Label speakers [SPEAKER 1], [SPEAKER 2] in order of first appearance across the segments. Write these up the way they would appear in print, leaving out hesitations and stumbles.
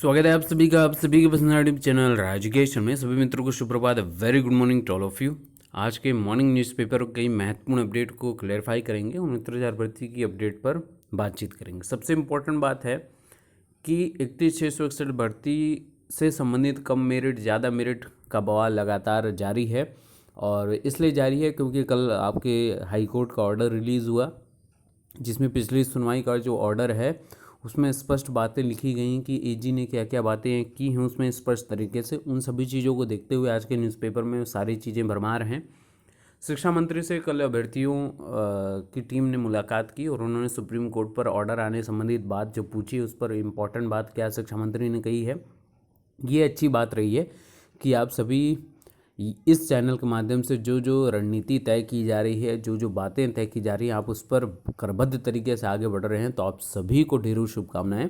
[SPEAKER 1] स्वागत है आप सभी के पसंदीदा यूट्यूब चैनल राजकेशन में। सभी मित्रों को सुप्रभात, very good morning to all of you. आज के मॉर्निंग न्यूज़पेपर कई महत्वपूर्ण अपडेट को क्लैरिफाई करेंगे और 69,000 भर्ती की अपडेट पर बातचीत करेंगे। सबसे इम्पोर्टेंट बात है कि 31,661 भर्ती से संबंधित कम मेरिट ज़्यादा मेरिट का बवाल लगातार जारी है, और इसलिए जारी है क्योंकि कल आपके हाई कोर्ट का ऑर्डर रिलीज़ हुआ, जिसमें पिछली सुनवाई का जो ऑर्डर है उसमें स्पष्ट बातें लिखी गई कि एजी ने क्या क्या बातें की हैं उसमें स्पष्ट तरीके से। उन सभी चीज़ों को देखते हुए आज के न्यूज़पेपर में सारी चीज़ें भरमार हैं। शिक्षा मंत्री से कल अभ्यर्थियों की टीम ने मुलाकात की और उन्होंने सुप्रीम कोर्ट पर ऑर्डर आने संबंधित बात जो पूछी उस पर इम्पॉर्टेंट बात क्या शिक्षा मंत्री ने कही है। ये अच्छी बात रही है कि आप सभी इस चैनल के माध्यम से जो जो रणनीति तय की जा रही है, जो जो बातें तय की जा रही हैं, आप उस पर करबद्ध तरीके से आगे बढ़ रहे हैं, तो आप सभी को ढेरों शुभकामनाएं।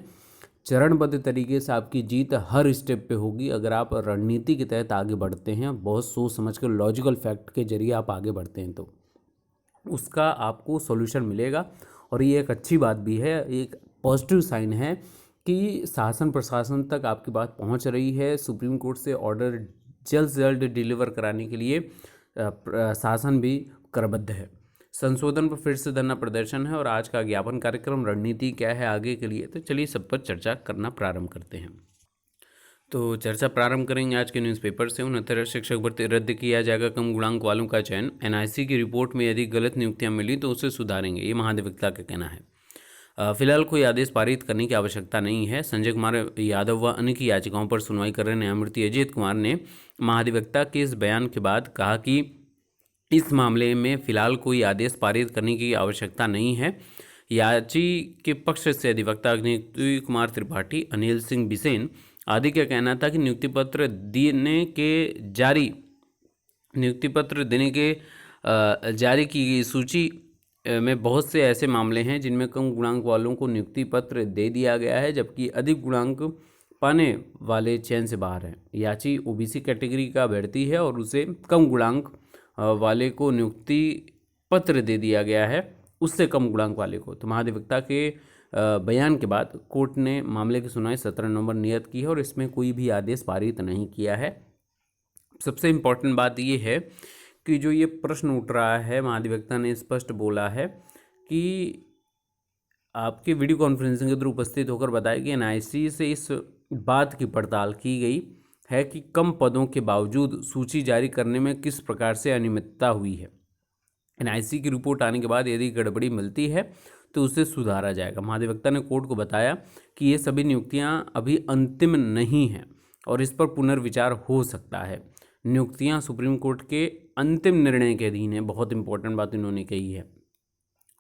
[SPEAKER 1] चरणबद्ध तरीके से आपकी जीत हर स्टेप पे होगी अगर आप रणनीति के तहत आगे बढ़ते हैं, बहुत सोच समझ कर लॉजिकल फैक्ट के जरिए आप आगे बढ़ते हैं, तो उसका आपको सॉल्यूशन मिलेगा। और ये एक अच्छी बात भी है, एक पॉजिटिव साइन है कि शासन प्रशासन तक आपकी बात पहुंच रही है। सुप्रीम कोर्ट से ऑर्डर जल्द से जल्द डिलीवर कराने के लिए शासन भी करबद्ध है। संशोधन पर फिर से धरना प्रदर्शन है और आज का ज्ञापन कार्यक्रम रणनीति क्या है आगे के लिए, तो चलिए सब पर चर्चा करना प्रारंभ करते हैं। तो चर्चा प्रारंभ करेंगे आज के न्यूज़पेपर से। 69 शिक्षक भर्ती रद्द किया जाएगा, कम गुणांक वालों का चयन। एनआईसी की रिपोर्ट में यदि गलत नियुक्तियां मिली तो उसे सुधारेंगे, ये महाधिवक्ता का कहना है। फिलहाल कोई आदेश पारित करने की आवश्यकता नहीं है। संजय कुमार यादव व अन्य की याचिकाओं पर सुनवाई कर रहे न्यायमूर्ति अजीत कुमार ने महाधिवक्ता के इस बयान के बाद कहा कि इस मामले में फिलहाल कोई आदेश पारित करने की आवश्यकता नहीं है। याची के पक्ष से अधिवक्ता अग्निहोत्री कुमार त्रिपाठी, अनिल सिंह बिसेन आदि का कहना था कि नियुक्ति पत्र देने के जारी की गई सूची में बहुत से ऐसे मामले हैं जिनमें कम गुणांक वालों को नियुक्ति पत्र दे दिया गया है, जबकि अधिक गुणांक पाने वाले चयन से बाहर हैं। याची ओबीसी कैटेगरी का अभ्यर्थी है और उसे कम गुणांक वाले को नियुक्ति पत्र दे दिया गया है, उससे कम गुणांक वाले को। तो महाधिवक्ता के बयान के बाद कोर्ट ने मामले की सुनवाई 17 नवंबर नियत की है और इसमें कोई भी आदेश पारित नहीं किया है। सबसे इम्पोर्टेंट बात ये है कि जो ये प्रश्न उठ रहा है, महाधिवक्ता ने स्पष्ट बोला है कि आपके वीडियो कॉन्फ्रेंसिंग के थ्रू उपस्थित होकर बताया कि एनआईसी से इस बात की पड़ताल की गई है कि कम पदों के बावजूद सूची जारी करने में किस प्रकार से अनियमितता हुई है। एनआईसी की रिपोर्ट आने के बाद यदि गड़बड़ी मिलती है तो उसे सुधारा जाएगा। महाधिवक्ता ने कोर्ट को बताया कि ये सभी नियुक्तियां अभी अंतिम नहीं हैं और इस पर पुनर्विचार हो सकता है। नियुक्तियां सुप्रीम कोर्ट के अंतिम निर्णय के अधीन है। बहुत इंपॉर्टेंट बात इन्होंने कही है।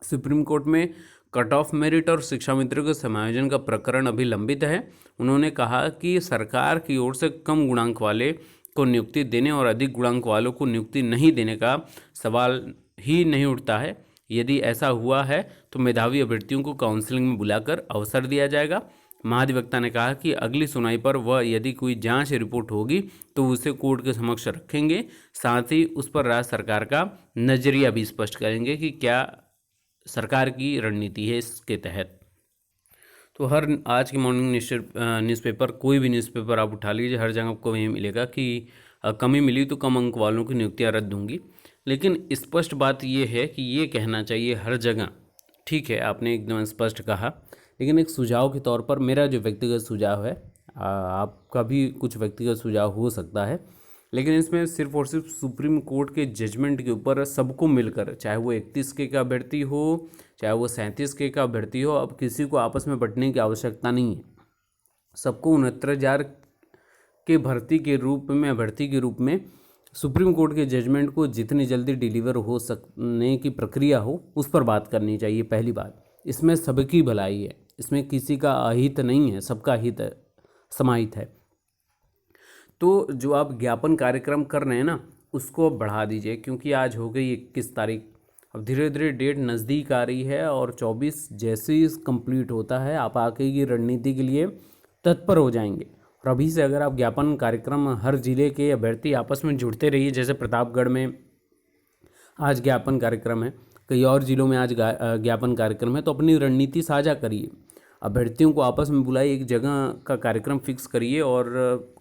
[SPEAKER 1] सुप्रीम कोर्ट में कट ऑफ मेरिट और शिक्षा मित्र के समायोजन का प्रकरण अभी लंबित है। उन्होंने कहा कि सरकार की ओर से कम गुणांक वाले को नियुक्ति देने और अधिक गुणांक वालों को नियुक्ति नहीं देने का सवाल ही नहीं उठता है। यदि ऐसा हुआ है तो मेधावी अभ्यर्थियों को काउंसलिंग में बुलाकर अवसर दिया जाएगा। महाधिवक्ता ने कहा कि अगली सुनवाई पर वह यदि कोई जांच रिपोर्ट होगी तो उसे कोर्ट के समक्ष रखेंगे, साथ ही उस पर राज्य सरकार का नजरिया भी स्पष्ट करेंगे कि क्या सरकार की रणनीति है इसके तहत। तो हर आज की मॉर्निंग न्यूज़पेपर, कोई भी न्यूज़पेपर आप उठा लीजिए, हर जगह आपको यही मिलेगा कि कमी मिली तो कम अंक वालों की नियुक्तियां रद्द होंगी। लेकिन स्पष्ट बात यह है कि ये कहना चाहिए हर जगह, ठीक है, आपने एकदम स्पष्ट कहा, लेकिन एक सुझाव के तौर पर मेरा जो व्यक्तिगत सुझाव है, आपका भी कुछ व्यक्तिगत सुझाव हो सकता है, लेकिन इसमें सिर्फ और सिर्फ सुप्रीम कोर्ट के जजमेंट के ऊपर सबको मिलकर, चाहे वो 31 के का अभ्यर्थी हो, चाहे वो 37 के का अभ्यर्थी हो, अब किसी को आपस में बंटने की आवश्यकता नहीं है। सबको 69,000 के अभ्यर्थी के रूप में सुप्रीम कोर्ट के जजमेंट को जितनी जल्दी डिलीवर हो सकने की प्रक्रिया हो उस पर बात करनी चाहिए। पहली बात, इसमें सबकी भलाई है, इसमें किसी का अहित नहीं है, सबका हित समाहित है। तो जो आप ज्ञापन कार्यक्रम कर रहे हैं ना, उसको अब बढ़ा दीजिए, क्योंकि आज हो गई 21 तारीख, अब धीरे धीरे डेट नज़दीक आ रही है और 24 जैसे ही कंप्लीट होता है आप आगे की रणनीति के लिए तत्पर हो जाएंगे। और अभी से अगर आप ज्ञापन कार्यक्रम, हर जिले के अभ्यर्थी आपस में जुड़ते रहिए, जैसे प्रतापगढ़ में आज ज्ञापन कार्यक्रम है, कई और जिलों में आज ज्ञापन कार्यक्रम है, तो अपनी रणनीति साझा करिए। अभ्यर्थियों को आपस में बुलाइए, एक जगह का कार्यक्रम फिक्स करिए और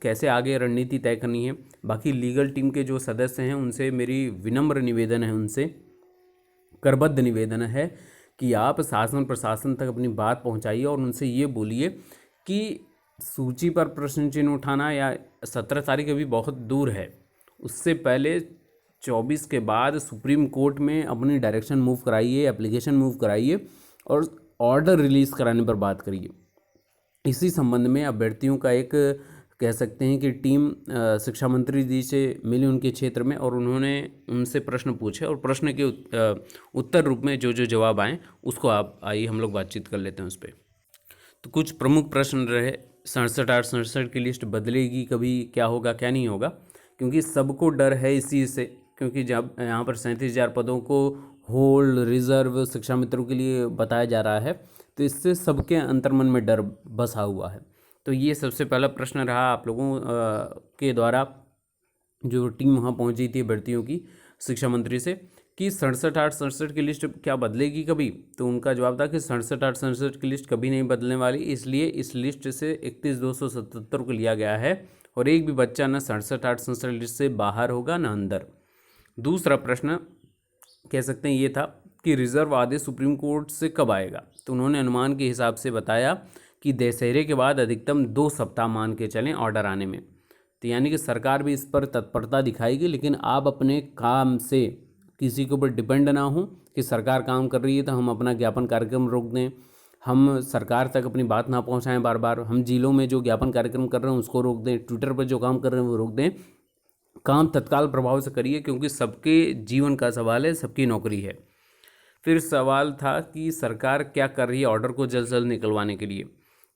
[SPEAKER 1] कैसे आगे रणनीति तय करनी है। बाकी लीगल टीम के जो सदस्य हैं उनसे मेरी विनम्र निवेदन है, उनसे करबद्ध निवेदन है कि आप शासन प्रशासन तक अपनी बात पहुंचाइए और उनसे ये बोलिए कि सूची पर प्रश्न चिन्ह उठाना या 17 तारीख अभी बहुत दूर है, उससे पहले 24 के बाद सुप्रीम कोर्ट में अपनी डायरेक्शन मूव कराइए, एप्लीकेशन मूव कराइए और ऑर्डर रिलीज़ कराने पर बात करिए। इसी संबंध में अभ्यर्थियों का एक कह सकते हैं कि टीम शिक्षा मंत्री जी से मिली उनके क्षेत्र में और उन्होंने उनसे प्रश्न पूछे और प्रश्न के उत्तर रूप में जो जो जवाब आए उसको आप आइए हम लोग बातचीत कर लेते हैं उस पर। तो कुछ प्रमुख प्रश्न रहे, 67-68 की लिस्ट बदलेगी कभी, क्या होगा क्या नहीं होगा, क्योंकि सबको डर है इस चीज़ से, क्योंकि जब यहाँ पर 37,000 पदों को होल्ड रिजर्व शिक्षा मित्रों के लिए बताया जा रहा है, तो इससे सबके अंतर्मन में डर बसा हुआ है। तो ये सबसे पहला प्रश्न रहा आप लोगों के द्वारा, जो टीम वहाँ पहुँची थी भर्तियों की शिक्षा मंत्री से, कि 67-68 की लिस्ट क्या बदलेगी कभी। तो उनका जवाब था कि 67-68 की लिस्ट कभी नहीं बदलने वाली, इसलिए इस लिस्ट से 31,277 को लिया गया है और एक भी बच्चा न 67-68 लिस्ट से बाहर होगा न अंदर। दूसरा प्रश्न कह सकते हैं ये था कि रिजर्व आदेश सुप्रीम कोर्ट से कब आएगा। तो उन्होंने अनुमान के हिसाब से बताया कि दशहरे के बाद अधिकतम 2 सप्ताह मान के चलें ऑर्डर आने में। तो यानी कि सरकार भी इस पर तत्परता दिखाएगी, लेकिन आप अपने काम से किसी के ऊपर डिपेंड ना हो कि सरकार काम कर रही है तो हम अपना ज्ञापन कार्यक्रम रोक दें, हम सरकार तक अपनी बात ना पहुंचाएं बार बार, हम जिलों में जो ज्ञापन कार्यक्रम कर रहे हैं उसको रोक दें, ट्विटर पर जो काम कर रहे हैं वो रोक दें। काम तत्काल प्रभाव से करिए, क्योंकि सबके जीवन का सवाल है, सबकी नौकरी है। फिर सवाल था कि सरकार क्या कर रही है ऑर्डर को जल्द से जल्द निकलवाने के लिए।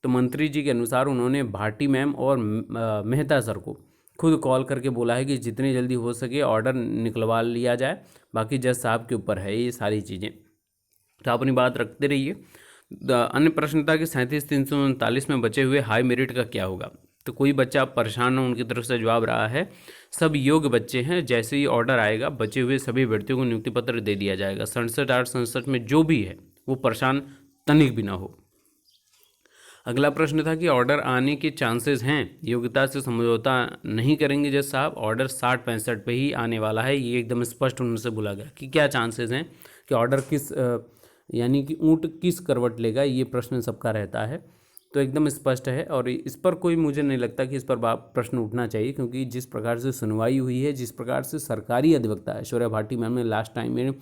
[SPEAKER 1] तो मंत्री जी के अनुसार उन्होंने भाटी मैम और मेहता सर को खुद कॉल करके बोला है कि जितनी जल्दी हो सके ऑर्डर निकलवा लिया जाए, बाकी जज साहब के ऊपर है ये सारी चीज़ें। तो आप अपनी बात रखते रहिए। अन्य प्रश्न था कि 37,339 में बचे हुए हाई मेरिट का क्या होगा। तो कोई बच्चा परेशान हो, उनकी तरफ से जवाब रहा है सब योग्य बच्चे हैं, जैसे ही ऑर्डर आएगा बचे हुए सभी अभ्यर्थियों को नियुक्ति पत्र दे दिया जाएगा। 67-68 में जो भी है वो परेशान तनिक भी ना हो। अगला प्रश्न था कि ऑर्डर आने के चांसेस हैं, योग्यता से समझौता नहीं करेंगे जज साहब, ऑर्डर 60-65 पे ही आने वाला है, ये एकदम स्पष्ट उनसे बोला गया कि क्या चांसेस हैं कि ऑर्डर किस यानी कि ऊँट किस करवट लेगा, ये प्रश्न सबका रहता है। तो एकदम स्पष्ट है और इस पर कोई मुझे नहीं लगता कि इस पर प्रश्न उठना चाहिए, क्योंकि जिस प्रकार से सुनवाई हुई है, जिस प्रकार से सरकारी अधिवक्ता ऐश्वर्या भाटी मैम ने लास्ट टाइम में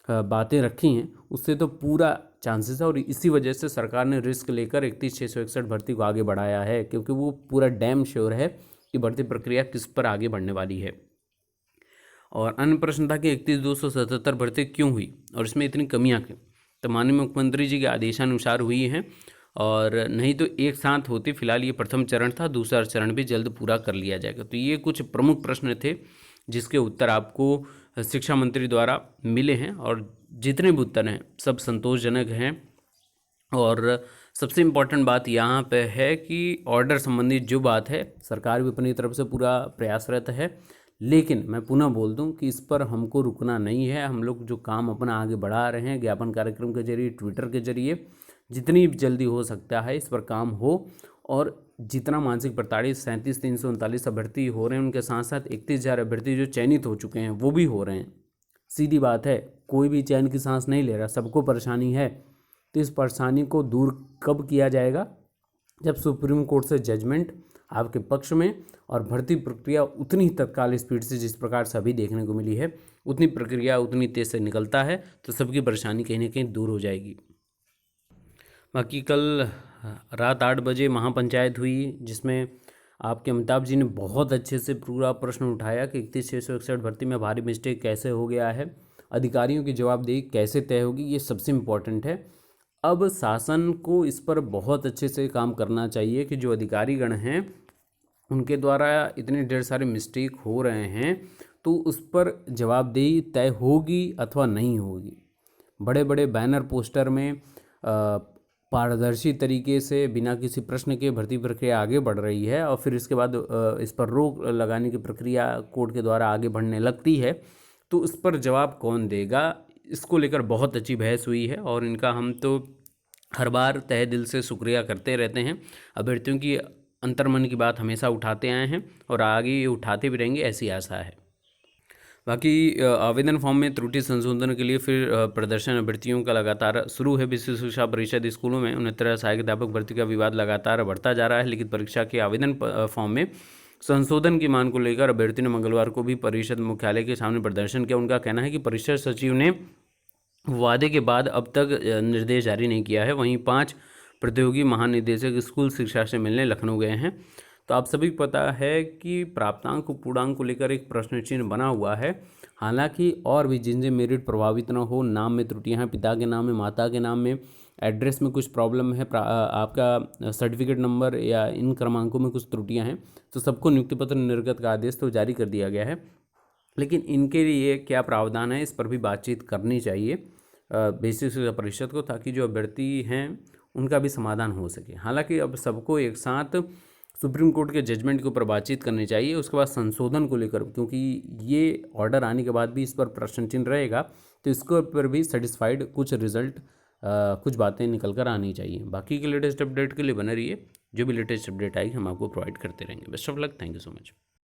[SPEAKER 1] बातें रखी हैं, उससे तो पूरा चांसेस है और इसी वजह से सरकार ने रिस्क लेकर 31,661 भर्ती को आगे बढ़ाया है, क्योंकि वो पूरा डैम श्योर है कि भर्ती प्रक्रिया किस पर आगे बढ़ने वाली है। और अन्य प्रश्न था कि 31,277 भर्ती क्यों हुई और इसमें इतनी कमियाँ क्यों। तो माननीय मुख्यमंत्री जी के आदेशानुसार हुई हैं और नहीं तो एक साथ होती। फिलहाल ये प्रथम चरण था, दूसरा चरण भी जल्द पूरा कर लिया जाएगा। तो ये कुछ प्रमुख प्रश्न थे जिसके उत्तर आपको शिक्षा मंत्री द्वारा मिले हैं और जितने भी उत्तर हैं सब संतोषजनक हैं। और सबसे इम्पॉर्टेंट बात यहाँ पे है कि ऑर्डर संबंधित जो बात है, सरकार भी अपनी तरफ से पूरा प्रयासरत है, लेकिन मैं पुनः बोल दूं कि इस पर हमको रुकना नहीं है। हम लोग जो काम अपना आगे बढ़ा रहे हैं ज्ञापन कार्यक्रम के जरिए, ट्विटर के जरिए, जितनी जल्दी हो सकता है इस पर काम हो और जितना मानसिक प्रताड़ित 37,339 अभ्यर्थी हो रहे हैं, उनके साथ साथ 31,000 अभ्यर्थी जो चयनित हो चुके हैं वो भी हो रहे हैं। सीधी बात है, कोई भी चैन की सांस नहीं ले रहा, सबको परेशानी है। तो इस परेशानी को दूर कब किया जाएगा, जब सुप्रीम कोर्ट से जजमेंट आपके पक्ष में और भर्ती प्रक्रिया उतनी तत्काल स्पीड से जिस प्रकार से अभी देखने को मिली है, उतनी प्रक्रिया उतनी तेज़ से निकलता है तो सबकी परेशानी कहीं ना कहीं दूर हो जाएगी। बाकी कल रात 8 बजे महापंचायत हुई, जिसमें आपके अमिताभ जी ने बहुत अच्छे से पूरा प्रश्न उठाया कि 31,661 भर्ती में भारी मिस्टेक कैसे हो गया है, अधिकारियों की जवाबदेही कैसे तय होगी, ये सबसे इम्पोर्टेंट है। अब शासन को इस पर बहुत अच्छे से काम करना चाहिए कि जो अधिकारीगण हैं उनके द्वारा इतने ढेर सारे मिस्टेक हो रहे हैं तो उस पर जवाबदेही तय होगी अथवा नहीं होगी। बड़े बड़े बैनर पोस्टर में पारदर्शी तरीके से बिना किसी प्रश्न के भर्ती प्रक्रिया आगे बढ़ रही है और फिर इसके बाद इस पर रोक लगाने की प्रक्रिया कोर्ट के द्वारा आगे बढ़ने लगती है, तो उस पर जवाब कौन देगा, इसको लेकर बहुत अच्छी बहस हुई है। और इनका हम तो हर बार तहे दिल से शुक्रिया करते रहते हैं। अभ्यर्थियों की अंतर्मन की बात हमेशा उठाते आए हैं और आगे ये उठाते भी रहेंगे, ऐसी आशा है। बाकी आवेदन फॉर्म में त्रुटि संशोधन के लिए फिर प्रदर्शन अभ्यर्थियों का लगातार शुरू है। विशेष शिक्षा परिषद स्कूलों में 69 सहायक अध्यापक भर्ती का विवाद लगातार बढ़ता जा रहा है। लिखित परीक्षा के आवेदन फॉर्म में संशोधन की मांग को लेकर अभ्यर्थियों ने मंगलवार को भी परिषद मुख्यालय के सामने प्रदर्शन किया। उनका कहना है कि परिषद सचिव ने वादे के बाद अब तक निर्देश जारी नहीं किया है। वहीं 5 प्रतियोगी महानिदेशक स्कूल शिक्षा से मिलने लखनऊ गए हैं। तो आप सभी को पता है कि प्राप्तांक पूर्णांक को लेकर एक प्रश्न चिन्ह बना हुआ है। हालांकि और भी जिनसे मेरिट प्रभावित न हो, नाम में त्रुटियां हैं, पिता के नाम में, माता के नाम में, एड्रेस में कुछ प्रॉब्लम है, आपका सर्टिफिकेट नंबर या इन क्रमांकों में कुछ त्रुटियां हैं, तो सबको नियुक्ति पत्र निर्गत का आदेश तो जारी कर दिया गया है। लेकिन इनके लिए क्या प्रावधान है, इस पर भी बातचीत करनी चाहिए बेसिक शिक्षा परिषद को, ताकि जो अभ्यर्थी हैं उनका भी समाधान हो सके। हालांकि अब सबको एक साथ सुप्रीम कोर्ट के जजमेंट के ऊपर बातचीत करनी चाहिए, उसके बाद संशोधन को लेकर, क्योंकि ये ऑर्डर आने के बाद भी इस पर प्रश्न चिन्ह रहेगा, तो इसके ऊपर भी सेटिस्फाइड कुछ रिजल्ट कुछ बातें निकल कर आनी चाहिए। बाकी के लेटेस्ट अपडेट के लिए बने रहिए, जो भी लेटेस्ट अपडेट आएगी हम आपको प्रोवाइड करते रहेंगे। Best of luck, thank you so much.